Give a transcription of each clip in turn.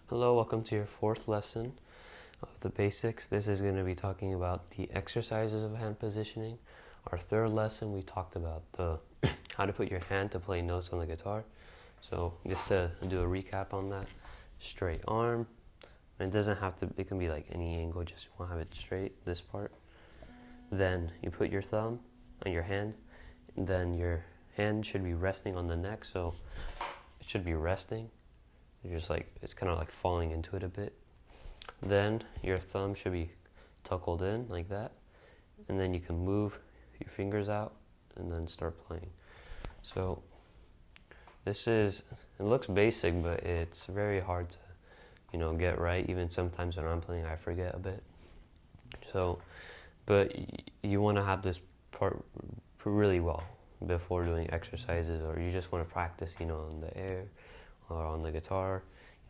Hello, welcome to your fourth lesson of the basics. This is going to be talking about the exercises of hand positioning. Our third lesson, we talked about the how to put your hand to play notes on the guitar. So just to do a recap on that, straight arm. And it doesn't have to, it can be like any angle, just you want to have it straight, this part. Then you put your thumb on your hand, and then your hand should be resting on the neck, so it should be resting. Just like it's kind of like falling into it a bit. Then your thumb should be tuckled in like that, and then you can move your fingers out and then start playing. So this is, it looks basic, but it's very hard to get right. Even sometimes when I'm playing, I forget a bit. So but you want to have this part really well before doing exercises, or you just want to practice in the air or on the guitar.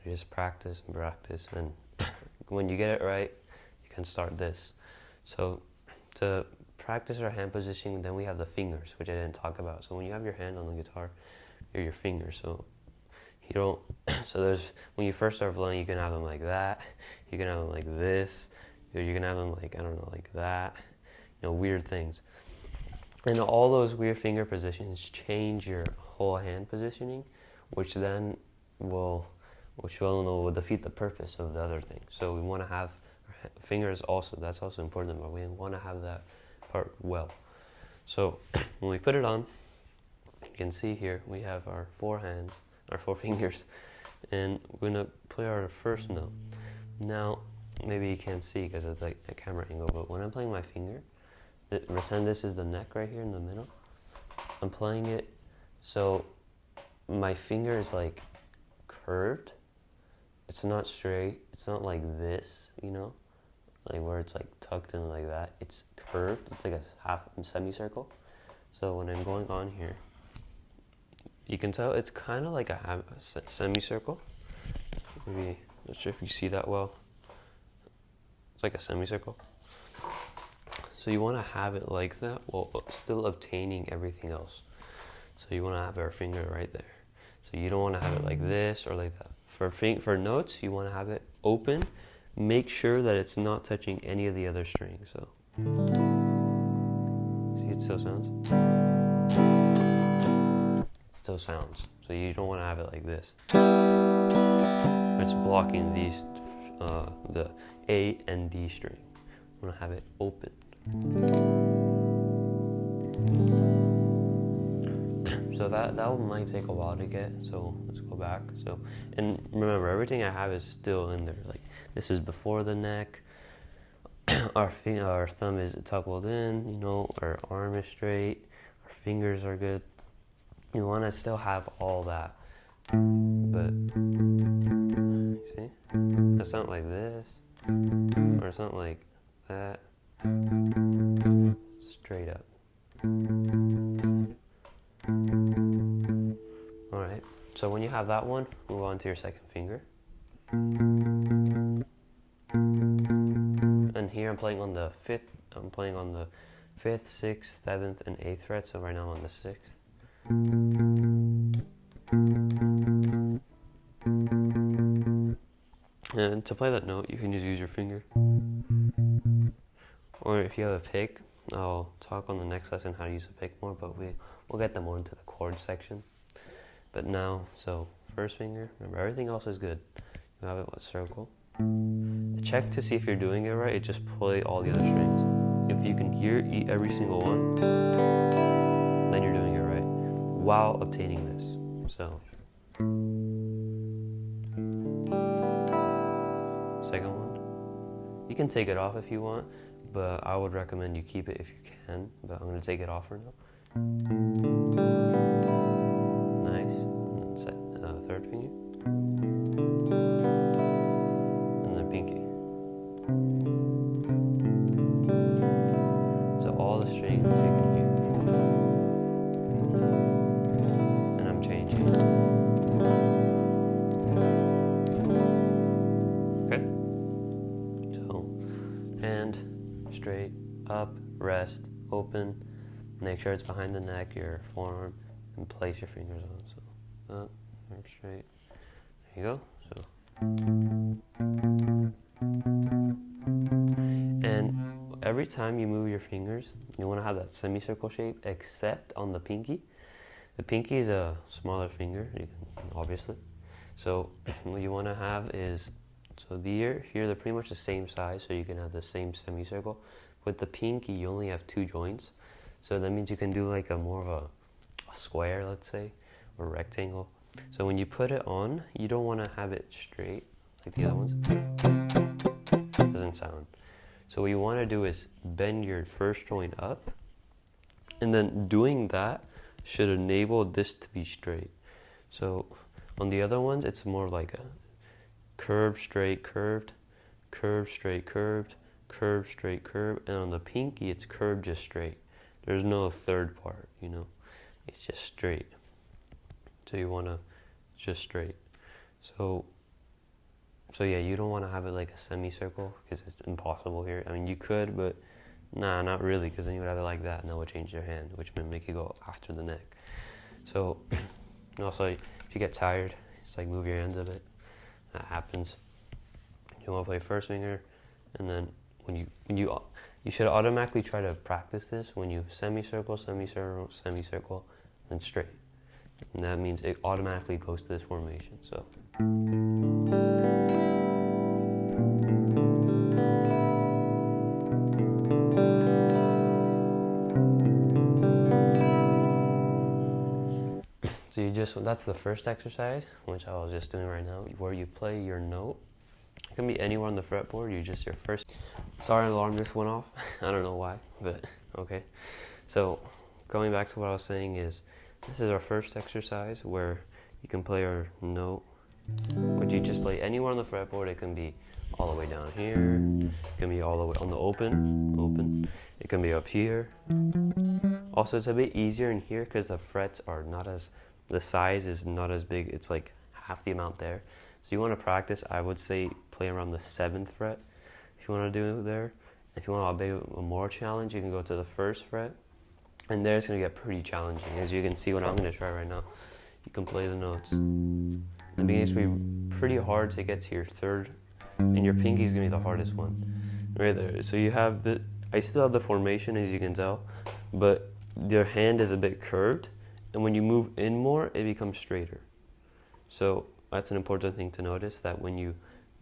You just practice and practice, and when you get it right, you can start this. So to practice our hand positioning, then we have the fingers, which I didn't talk about. So when you have your hand on the guitar, you're your fingers. So you don't, so there's, when you first start playing, you can have them like that, you can have them like this, you can have them like, I don't know, like that, weird things. And all those weird finger positions change your whole hand positioning, which will defeat the purpose of the other thing. So we want to have our fingers also, that's also important, but we want to have that part well. So when we put it on, you can see here we have our four fingers, and we're going to play our first note. Now, maybe you can't see because of like a camera angle, but when I'm playing my finger, pretend this is the neck right here in the middle. I'm playing it, so my finger is like curved. It's not straight. It's not like this, like where it's like tucked in like that. It's curved. It's like a half semicircle. So when I'm going on here, you can tell it's kind of like a semicircle. Maybe, not sure if you see that well. It's like a semicircle. So you want to have it like that while still obtaining everything else. So you want to have our finger right there. So you don't want to have it like this or like that. For notes, you want to have it open. Make sure that it's not touching any of the other strings. So see, it still sounds. It still sounds. So you don't want to have it like this. It's blocking these, the A and D string. You want to have it open. So that might take a while to get, so let's go back. So, and remember, everything I have is still in there. Like, this is before the neck, our thumb is tuckled in, our arm is straight, our fingers are good. You want to still have all that, but, see? It's not like this, or it's not like that. Straight up. Alright, so when you have that one, move on to your second finger. And here I'm playing on the fifth, 6th, 7th, and 8th fret, so right now I'm on the 6th. And to play that note, you can just use your finger. Or if you have a pick, I'll talk on the next lesson how to use a pick more, but we'll get them more into the chord section. But now, so first finger, remember everything else is good. You have it with circle. Check to see if you're doing it right, just play all the other strings. If you can hear every single one, then you're doing it right, while obtaining this. So, second one. You can take it off if you want, but I would recommend you keep it if you can, but I'm going to take it off for now. Nice. And then third finger. And then pinky. So all the strings you can hear. And I'm changing. Okay? So, hand straight, up, rest, open, make sure it's behind the neck, your forearm, and place your fingers on. So up, arm straight. There you go. So And every time you move your fingers, you want to have that semicircle shape, except on the pinky. The pinky is a smaller finger, obviously. So what you want to have is, so here they're pretty much the same size, so you can have the same semicircle. With the pinky, you only have 2 joints, so that means you can do like a more of a square, let's say, or rectangle. So when you put it on, you don't want to have it straight like the other ones. Doesn't sound. So what you want to do is bend your first joint up, and then doing that should enable this to be straight. So on the other ones, it's more like a curved, straight, curved, curved, straight, curved, curved, straight, curved, and on the pinky, it's curved, just straight. There's no third part, you know, it's just straight. So you want to just straight. So yeah, you don't want to have it like a semicircle because it's impossible here. I mean, you could, but nah, not really, because then you would have it like that, and that would change your hand, which would make it go after the neck. So also, if you get tired, just like move your hands a bit. That happens. You want to play first finger, and then when you should automatically try to practice this when you semicircle, semicircle, semicircle, then straight. And that means it automatically goes to this formation. So. So that's the first exercise, which I was just doing right now, where you play your note. It can be anywhere on the fretboard, your first. Sorry, alarm just went off. I don't know why, but okay. So going back to what I was saying is, this is our first exercise where you can play our note, which you just play anywhere on the fretboard. It can be all the way down here. It can be all the way on the open. It can be up here. Also, it's a bit easier in here because the frets are not as, the size is not as big. It's like half the amount there. So you want to practice, I would say, play around the 7th fret if you want to do it there. If you want a more challenge, you can go to the 1st fret. And there it's going to get pretty challenging. As you can see what I'm going to try right now. You can play the notes. In the beginning, it's going to be pretty hard to get to your 3rd. And your pinky is going to be the hardest one. Right there. So you have I still have the formation, as you can tell. But your hand is a bit curved. And when you move in more, it becomes straighter. So that's an important thing to notice, that when you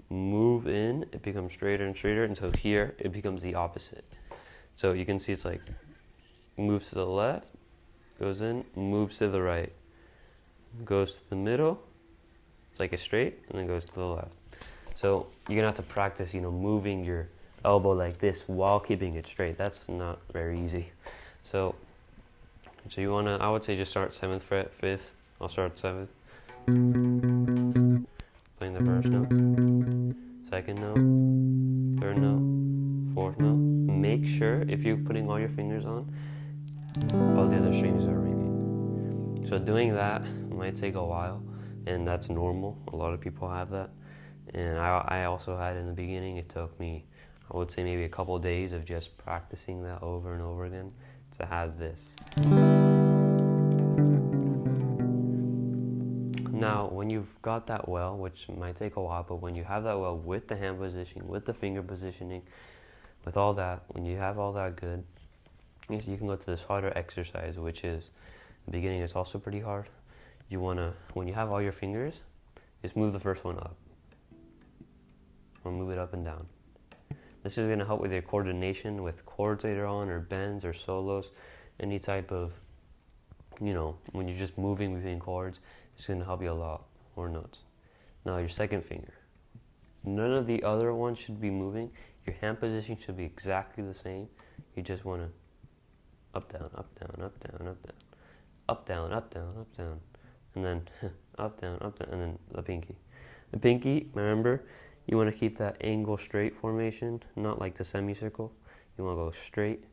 move in, it becomes straighter and straighter. And so here, it becomes the opposite. So you can see it's like, moves to the left, goes in, moves to the right, goes to the middle, it's like a straight, and then goes to the left. So you're gonna have to practice, moving your elbow like this while keeping it straight. That's not very easy. So you wanna, I would say just start 7th fret, 5th, I'll start 7th. Playing the first note, 2nd note, 3rd note, 4th note. Make sure if you're putting all your fingers on, all the other strings are ringing. So doing that might take a while, and that's normal. A lot of people have that. And I also had in the beginning. It took me, I would say, maybe a couple of days of just practicing that over and over again to have this. Now, when you've got that well, which might take a while, but when you have that well with the hand positioning, with the finger positioning, with all that, when you have all that good, you can go to this harder exercise, which is, the beginning is also pretty hard. You want to, when you have all your fingers, just move the first one up. Or move it up and down. This is going to help with your coordination with chords later on, or bends, or solos, any type of, when you're just moving between chords, it's going to help you a lot, or notes. Now your 2nd finger. None of the other ones should be moving. Your hand position should be exactly the same. You just want to up, down, up, down, up, down, up, down. Up, down, up, down, up, down. And then up, down, and then the pinky. The pinky, remember, you want to keep that angle straight formation, not like the semicircle. You want to go straight.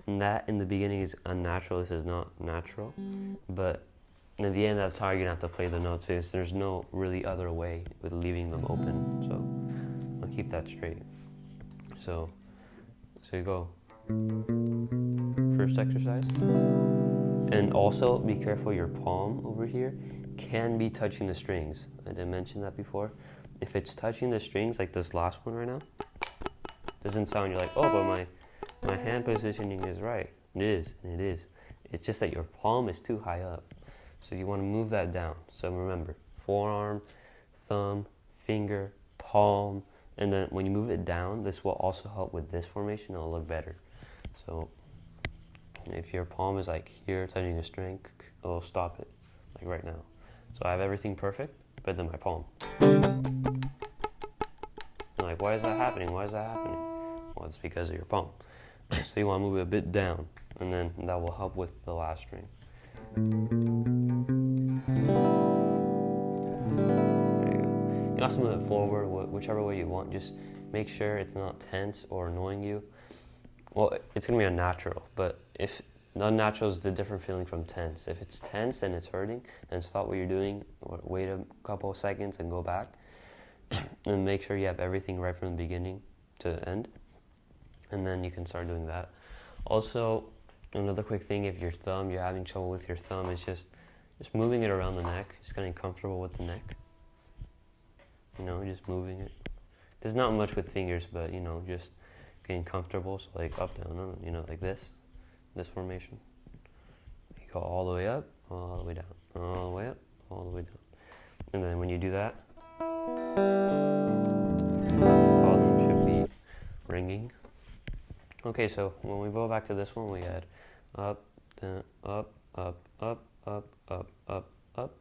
And that in the beginning is unnatural. This is not natural. But in the end, that's how you're going to have to play the notes, because there's no really other way with leaving them open. So I'll keep that straight. So you go. First exercise. And also be careful, your palm over here can be touching the strings. I didn't mention that before. if it's touching the strings like this last one right now, doesn't sound, you're like, oh, but my hand positioning is right. It is, and it is. It's just that your palm is too high up. So you want to move that down. So remember, forearm, thumb, finger, palm, and then when you move it down, this will also help with this formation. It'll look better. So if your palm is like here touching a string, it'll stop it, like right now. So I have everything perfect, but then my palm. I'm like, why is that happening? Why is that happening? Well, it's because of your palm. So you want to move it a bit down, and then that will help with the last string. There you go. You can also move it forward, whichever way you want. Just make sure it's not tense or annoying you. Well, it's going to be unnatural, but if unnatural is the different feeling from tense. If it's tense and it's hurting, then stop what you're doing, or wait a couple of seconds and go back, and make sure you have everything right from the beginning to the end, and then you can start doing that. Also, another quick thing, if you're having trouble with your thumb, is just moving it around the neck, just getting comfortable with the neck. Just moving it. There's not much with fingers, but just getting comfortable. So like up, down, like this formation. You go all the way up, all the way down, all the way up, all the way down. And then when you do that, all of them should be ringing. Okay, so when we go back to this one, we had up, down, up, up, up, up, up, up, up.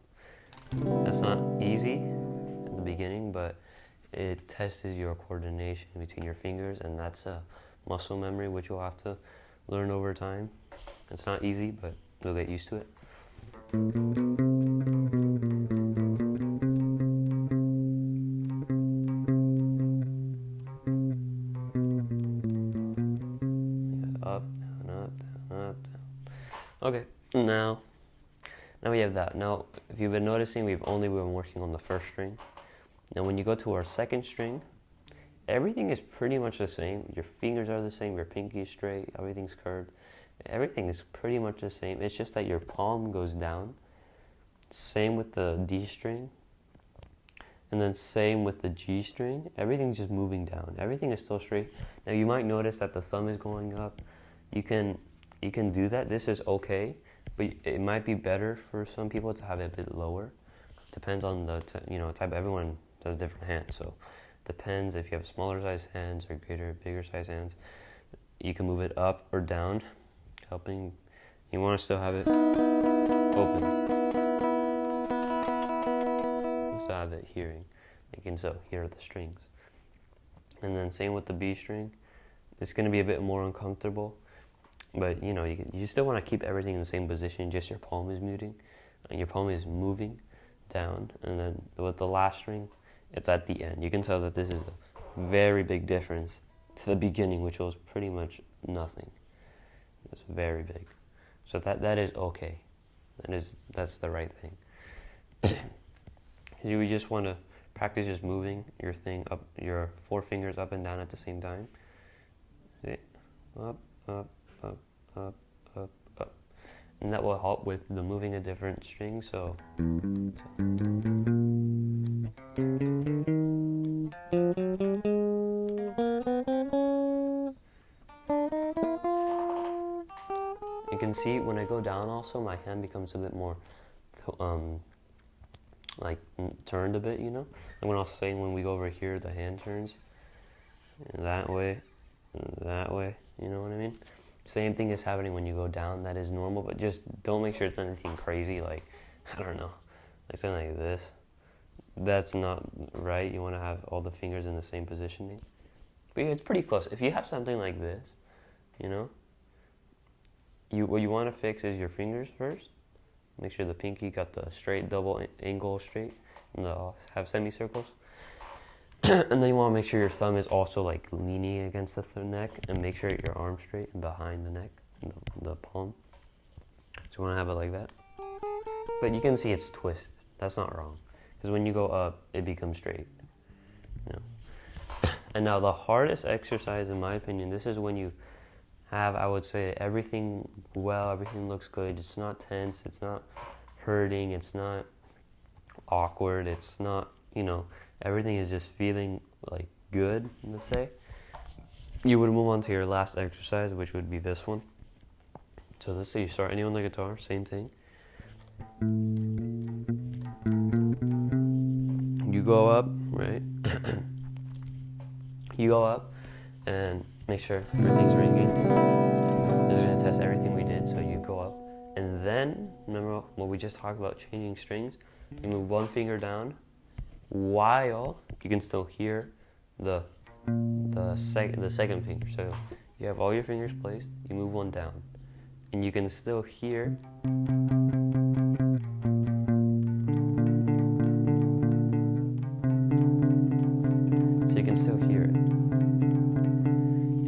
That's not easy at the beginning, but it tests your coordination between your fingers, and that's a muscle memory which you'll have to learn over time. It's not easy, but you'll get used to it. Up, down, up, down, up, down. Okay, now we have that. Now, if you've been noticing, we've only been working on the first string. Now, when you go to our second string, everything is pretty much the same. Your fingers are the same, your pinky is straight, everything's curved. Everything is pretty much the same. It's just that your palm goes down. Same with the D string. And then same with the G string. Everything's just moving down. Everything is still straight. Now, you might notice that the thumb is going up. You can do that. This is okay, but it might be better for some people to have it a bit lower. Depends on the type. Everyone does different hands, so depends if you have smaller size hands or bigger size hands. You can move it up or down, helping. You want to still have it open. You still have it hearing. You can still hear the strings. And then same with the B string. It's going to be a bit more uncomfortable, but you still want to keep everything in the same position. Just your palm is moving, and your palm is moving down, and then with the last string, it's at the end. You can tell that this is a very big difference to the beginning, which was pretty much nothing. It's very big. So that is okay. That's the right thing. You just want to practice just moving your thing up, your four fingers up and down at the same time. See? Up, up, up, up, up, up. And that will help with the moving of different strings. So you can see when I go down also, my hand becomes a bit more turned a bit, And when I was saying when we go over here, the hand turns that way, you know what I mean? Same thing is happening when you go down. That is normal, but just don't make sure it's anything crazy, like, I don't know, like something like this. That's not right. You want to have all the fingers in the same positioning. But it's pretty close. If you have something like this, what you want to fix is your fingers first. Make sure the pinky got the straight double angle straight, and have semicircles. And then you want to make sure your thumb is also like leaning against the neck, and make sure your arm's straight and behind the neck, the palm. So you want to have it like that. But you can see it's twisted. That's not wrong, because when you go up, it becomes straight. And now the hardest exercise, in my opinion, this is when you have, I would say, everything looks good. It's not tense. It's not hurting. It's not awkward. It's not, everything is just feeling like good, let's say, you would move on to your last exercise, which would be this one. So let's say you start anywhere on the guitar, same thing. You go up, right? You go up and make sure everything's ringing. This is going to test everything we did. So you go up, and then remember what we just talked about, changing strings. You move one finger down while you can still hear the second finger. So you have all your fingers placed. You move one down, and you can still hear. So you can still hear it,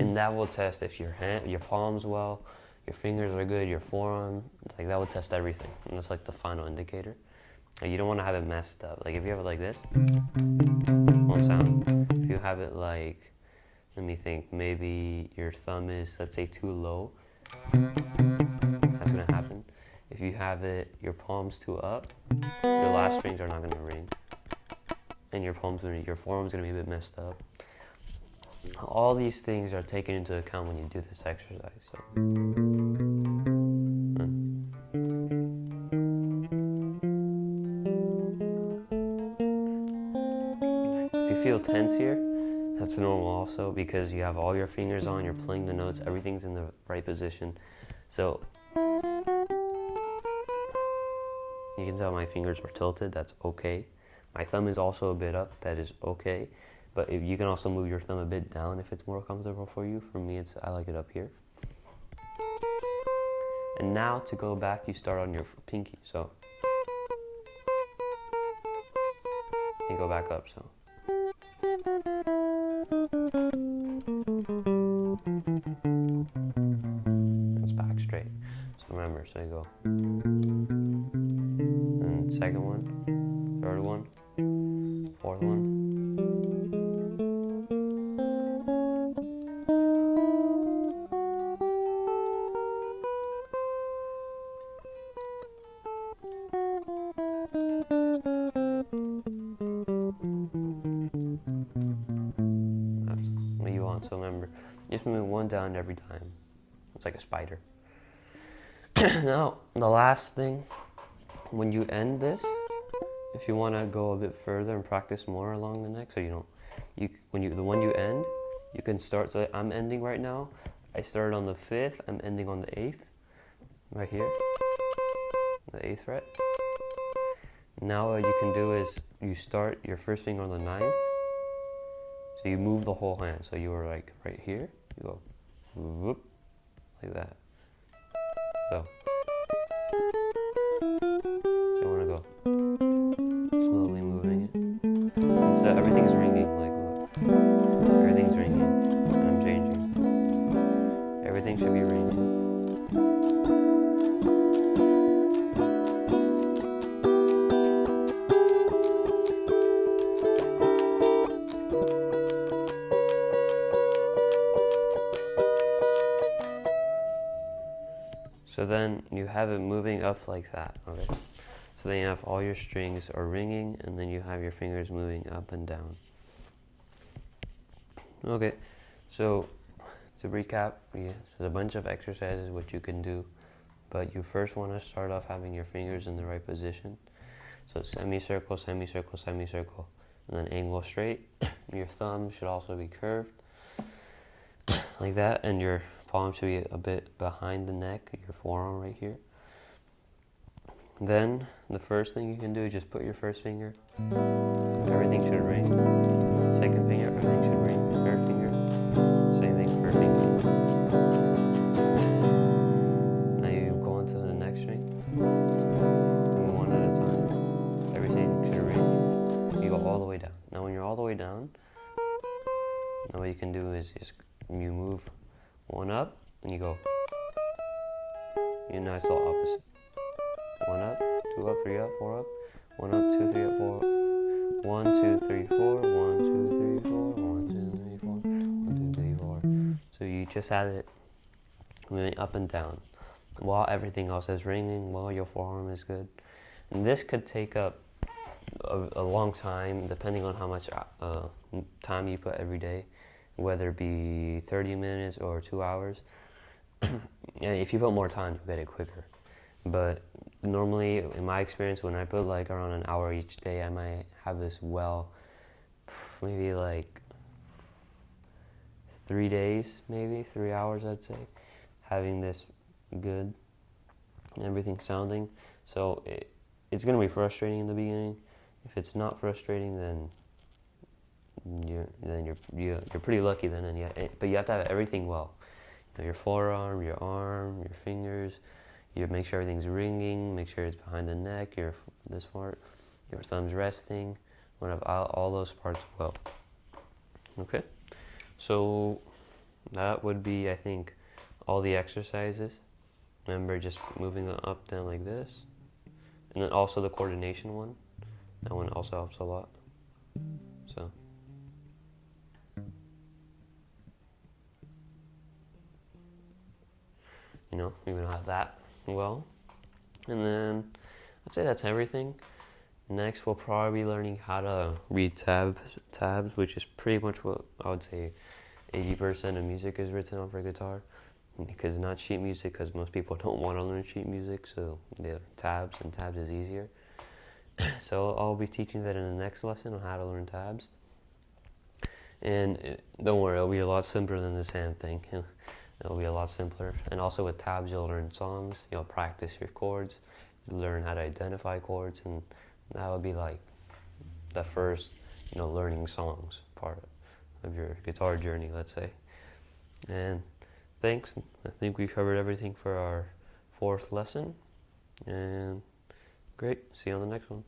and that will test if your palms well, your fingers are good, your forearm, like that will test everything, and that's like the final indicator. Like, you don't want to have it messed up. Like if you have it like this, won't sound. If you have it like, let me think, maybe your thumb is, let's say, too low, that's gonna happen. If you have it, your palms too up, your last strings are not gonna ring, and your forearm's gonna be a bit messed up. All these things are taken into account when you do this exercise. So. If you feel tense here, that's normal also, because you have all your fingers on, you're playing the notes, everything's in the right position. So you can tell my fingers are tilted, that's okay. My thumb is also a bit up, that is okay. But if you can also move your thumb a bit down if it's more comfortable for you. For me, I like it up here. And now to go back, you start on your pinky. So you go back up. So it's back straight. So remember, so you go. And second one, third one, fourth one. That's what you want. So remember, you just move one down every time. It's like a spider. Now, the last thing, when you end this, if you want to go a bit further and practice more along the neck, so the one you end, you can start. So I'm ending right now. I started on the 5th. I'm ending on the 8th, right here, the 8th fret. Now what you can do is you start your first finger on the 9th. So you move the whole hand. So you were like right here. You go whoop, like that. So you want to go slowly moving it. And so everything's ringing. Like look, everything's ringing. And I'm changing. Everything should be ringing. So then you have it moving up like that, okay? So then you have all your strings are ringing, and then you have your fingers moving up and down. Okay, so to recap, there's a bunch of exercises which you can do, but you first want to start off having your fingers in the right position. So semicircle, semicircle, semicircle, and then angle straight. Your thumb should also be curved, like that, and your palm should be a bit behind the neck, your forearm right here. Then the first thing you can do is just put your first finger, everything should ring. Second finger, everything should ring. Third finger, same thing, third finger. Now you go on to the next string, one at a time. Everything should ring. You go all the way down. Now when you're all the way down, now what you can do is just you move one up, and you go. Now it's all opposite. One up, two up, three up, four up. One up, two, three up, four. 1, 2, 3, 4. 1, 2, 3, 4. 1, 2, 3, 4. 1, 2, 3, 4. So you just have it moving up and down while everything else is ringing, while your forearm is good. And this could take up a long time, depending on how much time you put every day, whether it be 30 minutes or 2 hours. And if you put more time, you'll get it quicker. But normally, in my experience, when I put like around an hour each day, I might have this well, maybe like 3 days, maybe 3 hours, I'd say, having this good, everything sounding. So it's gonna be frustrating in the beginning. If it's not frustrating, then you're pretty lucky then, but you have to have everything well. Your forearm, your arm, your fingers. You make sure everything's ringing. Make sure it's behind the neck. This part, your thumbs resting. Want to have all those parts well. Okay, so that would be, I think, all the exercises. Remember, just moving up, down like this, and then also the coordination one. That one also helps a lot. So. You're gonna have that well. And then I'd say that's everything. Next, we'll probably be learning how to read tabs, which is pretty much what I would say 80% of music is written on for guitar. Because not sheet music, because most people don't want to learn sheet music, so they're tabs, and tabs is easier. So I'll be teaching that in the next lesson on how to learn tabs. And don't worry, it'll be a lot simpler than this hand thing. It'll be a lot simpler. And also with tabs, you'll learn songs, you'll practice your chords, learn how to identify chords, and that would be like the first, learning songs part of your guitar journey, let's say. And thanks. I think we covered everything for our 4th lesson. And great. See you on the next one.